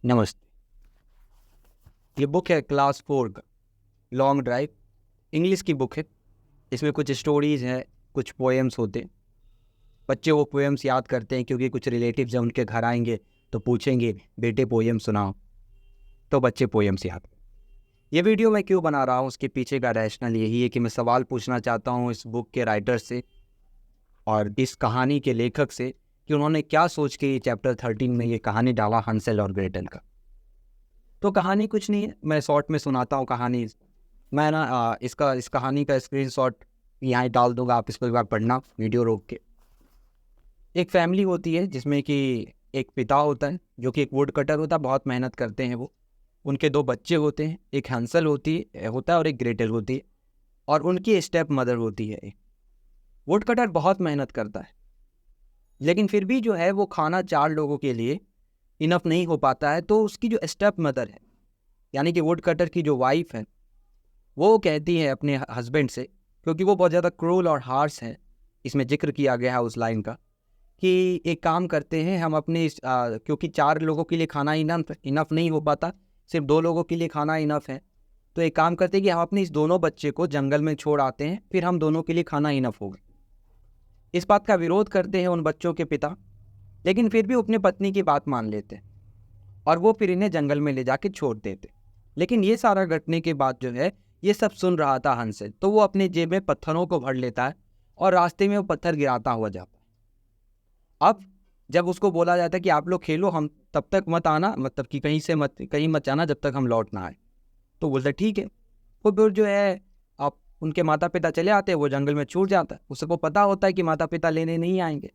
नमस्ते। ये बुक है क्लास 4 का लॉन्ग ड्राइव। इंग्लिश की बुक है। इसमें कुछ स्टोरीज़ हैं, कुछ पोएम्स होते हैं। बच्चे वो पोएम्स याद करते हैं क्योंकि कुछ रिलेटिव्स हैं, उनके घर आएंगे तो पूछेंगे बेटे पोएम सुनाओ, तो बच्चे पोएम्स याद करें। ये वीडियो मैं क्यों बना रहा हूँ, उसके पीछे का रैशनल यही है कि मैं सवाल पूछना चाहता हूँ इस बुक के राइटर से और इस कहानी के लेखक से कि उन्होंने क्या सोच के ये चैप्टर 13 में ये कहानी डाला हंसेल और ग्रेटल का। तो कहानी कुछ नहीं है, मैं शॉर्ट में सुनाता हूँ कहानी। मैं इस कहानी का स्क्रीनशॉट यहाँ डाल दूंगा, आप इसको एक बार पढ़ना वीडियो रोक के। एक फैमिली होती है जिसमें कि एक पिता होता है जो कि एक वुड कटर होता है, बहुत मेहनत करते हैं वो। उनके 2 बच्चे होते हैं, एक हंसल होता है और एक ग्रेटल होती है, और उनकी स्टेप मदर होती है। वुड कटर बहुत मेहनत करता है, लेकिन फिर भी जो है वो खाना 4 लोगों के लिए इनफ नहीं हो पाता है। तो उसकी जो स्टेप मदर है, यानी कि वुड कटर की जो वाइफ है, वो कहती है अपने हस्बैंड से, क्योंकि वो बहुत ज़्यादा क्रूल और हार्श है, इसमें जिक्र किया गया है उस लाइन का, कि एक काम करते हैं हम अपने क्योंकि 4 लोगों के लिए खाना इनफ नहीं हो पाता, सिर्फ 2 लोगों के लिए खाना इनफ है। तो एक काम करते हैं कि हम अपने इस दोनों बच्चे को जंगल में छोड़ आते हैं, फिर हम दोनों के लिए खाना इनफ होगा। इस बात का विरोध करते हैं उन बच्चों के पिता, लेकिन फिर भी अपनी पत्नी की बात मान लेते हैं और वो फिर इन्हें जंगल में ले जाके छोड़ देते। लेकिन ये सारा घटने के बाद जो है ये सब सुन रहा था हंसेल, तो वो अपने जेब में पत्थरों को भर लेता है और रास्ते में वो पत्थर गिराता हुआ जाता है। अब जब उसको बोला जाता है कि आप लोग खेलो, हम तब तक मत आना, मतलब कि कहीं मत जाना जब तक हम लौट ना आए, तो बोलता ठीक है। वो फिर जो है आप उनके माता पिता चले आते हैं, वो जंगल में छूट जाता है। उसको पता होता है कि माता पिता लेने नहीं आएंगे।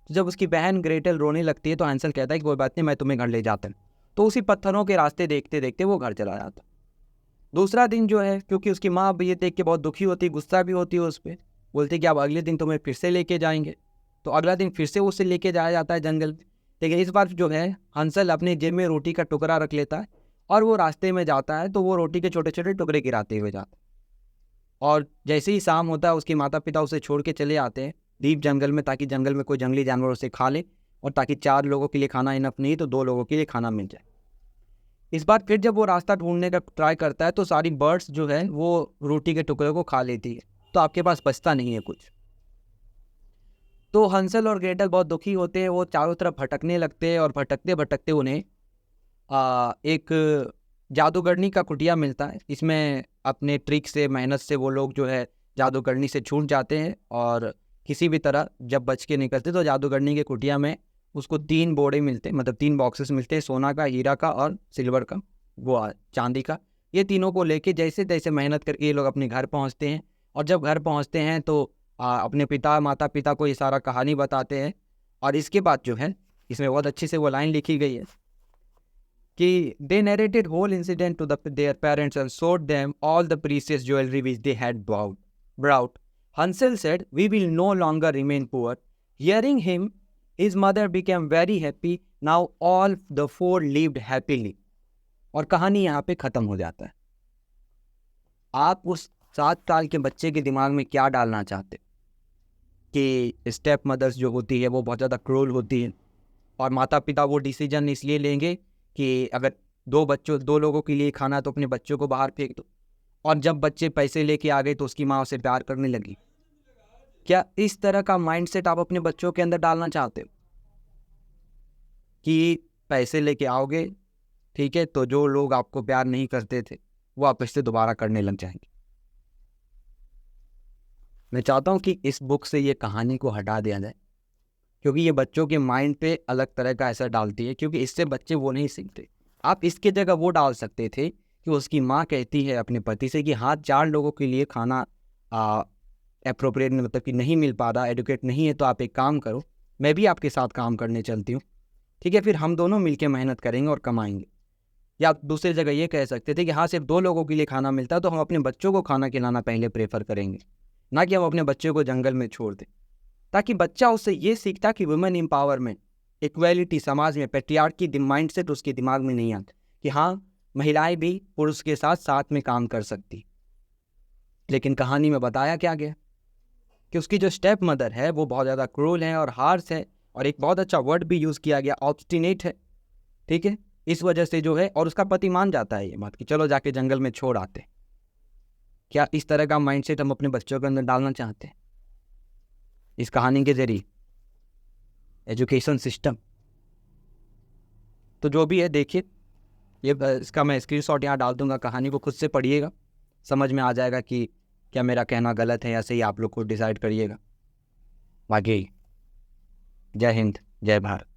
तो जब उसकी बहन ग्रेटल रोने लगती है तो हंसेल कहता है कि कोई बात नहीं, मैं तुम्हें घर ले जाता हूँ। तो उसी पत्थरों के रास्ते देखते देखते वो घर चला जाता। दूसरा दिन जो है, क्योंकि उसकी माँ ये देख के बहुत दुखी होती, गुस्सा भी होती है उस पर, बोलती कि अब अगले दिन तुम्हें फिर से लेके जाएंगे। तो अगला दिन फिर से उसे लेके जाया जाता है जंगल में। लेकिन इस बार जो है हंसल अपने जेब में रोटी का टुकड़ा रख लेता है और वो रास्ते में जाता है, तो वो रोटी के छोटे छोटे टुकड़े गिराते हुए जाता है। और जैसे ही शाम होता है उसके माता पिता उसे छोड़ के चले आते हैं डीप जंगल में, ताकि जंगल में कोई जंगली जानवर उसे खा ले, और ताकि 4 लोगों के लिए खाना इनफ नहीं तो 2 लोगों के लिए खाना मिल जाए। इस बार फिर जब वो रास्ता ढूंढने का ट्राई करता है तो सारी बर्ड्स जो है वो रोटी के टुकड़े को खा लेती है, तो आपके पास बचता नहीं है कुछ। तो हंसल और ग्रेटल बहुत दुखी होते हैं, वो चारों तरफ भटकने लगते हैं और भटकते भटकते उन्हें एक जादूगरनी का कुटिया मिलता है। इसमें अपने ट्रिक से, मेहनत से वो लोग जो है जादूगरनी से छूट जाते हैं, और किसी भी तरह जब बच के निकलते तो जादूगरनी के कुटिया में उसको 3 बोरे मिलते, मतलब 3 बॉक्सेस मिलते हैं, सोना का, हीरा का और सिल्वर का, वो चांदी का। ये तीनों को लेके जैसे तैसे मेहनत करके ये लोग अपने घर पहुंचते हैं। और जब घर पहुंचते हैं तो अपने माता पिता को ये सारा कहानी बताते हैं। और इसके बाद जो है इसमें बहुत अच्छी से वो लाइन लिखी गई है कि they narrated whole incident to their parents and showed them all the precious jewelry which they had brought. Hansel said, "We will no longer remain poor." Hearing him, his mother became very happy. Now all the 4 lived happily. और कहानी यहाँ पे खत्म हो जाता है। आप उस 7 साल के बच्चे के दिमाग में क्या डालना चाहते कि स्टेप मदर्स जो होती है वो बहुत ज़्यादा क्रूल होती है, और माता पिता वो डिसीजन इसलिए लेंगे कि अगर 2 लोगों के लिए खाना तो अपने बच्चों को बाहर फेंक दो, और जब बच्चे पैसे लेके आ गए तो उसकी माँ उसे प्यार करने लगी। क्या इस तरह का माइंडसेट आप अपने बच्चों के अंदर डालना चाहते हो कि पैसे लेके आओगे, ठीक है, तो जो लोग आपको प्यार नहीं करते थे वो आप इससे दोबारा करने लग जाएंगे? मैं चाहता हूँ कि इस बुक से ये कहानी को हटा दिया जाए, क्योंकि ये बच्चों के माइंड पे अलग तरह का असर डालती है, क्योंकि इससे बच्चे वो नहीं सीखते। आप इसके जगह वो डाल सकते थे कि उसकी माँ कहती है अपने पति से कि हाँ, 4 लोगों के लिए खाना अप्रोप्रिएट, मतलब कि नहीं मिल पा रहा, एडुकेट नहीं है, तो आप एक काम करो, मैं भी आपके साथ काम करने चलती हूँ, ठीक है, फिर हम दोनों मिलकर मेहनत करेंगे और कमाएंगे। या आप दूसरी जगह ये कह सकते थे कि हाँ, सिर्फ 2 लोगों के लिए खाना मिलता है तो हम अपने बच्चों को खाना खिलाना पहले प्रेफर करेंगे, ना कि हम अपने बच्चों को जंगल में छोड़ दें। ताकि बच्चा उससे ये सीखता कि वुमेन एम्पावरमेंट, इक्वालिटी, समाज में पैट्रियार्की माइंडसेट उसके दिमाग में नहीं आता कि हाँ, महिलाएं भी पुरुष के साथ साथ में काम कर सकती। लेकिन कहानी में बताया क्या गया कि उसकी जो स्टेप मदर है वो बहुत ज़्यादा क्रूल है और हार्श है, और एक बहुत अच्छा वर्ड भी यूज़ किया गया, ऑब्स्टिनेट है, ठीक है। इस वजह से जो है, और उसका पति मान जाता है ये बात कि चलो जाके जंगल में छोड़ आते। क्या इस तरह का माइंडसेट हम अपने बच्चों के अंदर डालना चाहते हैं इस कहानी के जरिए? एजुकेशन सिस्टम तो जो भी है, देखिए ये इसका मैं स्क्रीनशॉट यहाँ डाल दूंगा, कहानी को खुद से पढ़िएगा, समझ में आ जाएगा कि क्या मेरा कहना गलत है या सही, आप लोग खुद डिसाइड करिएगा। बाकी जय हिंद, जय भारत।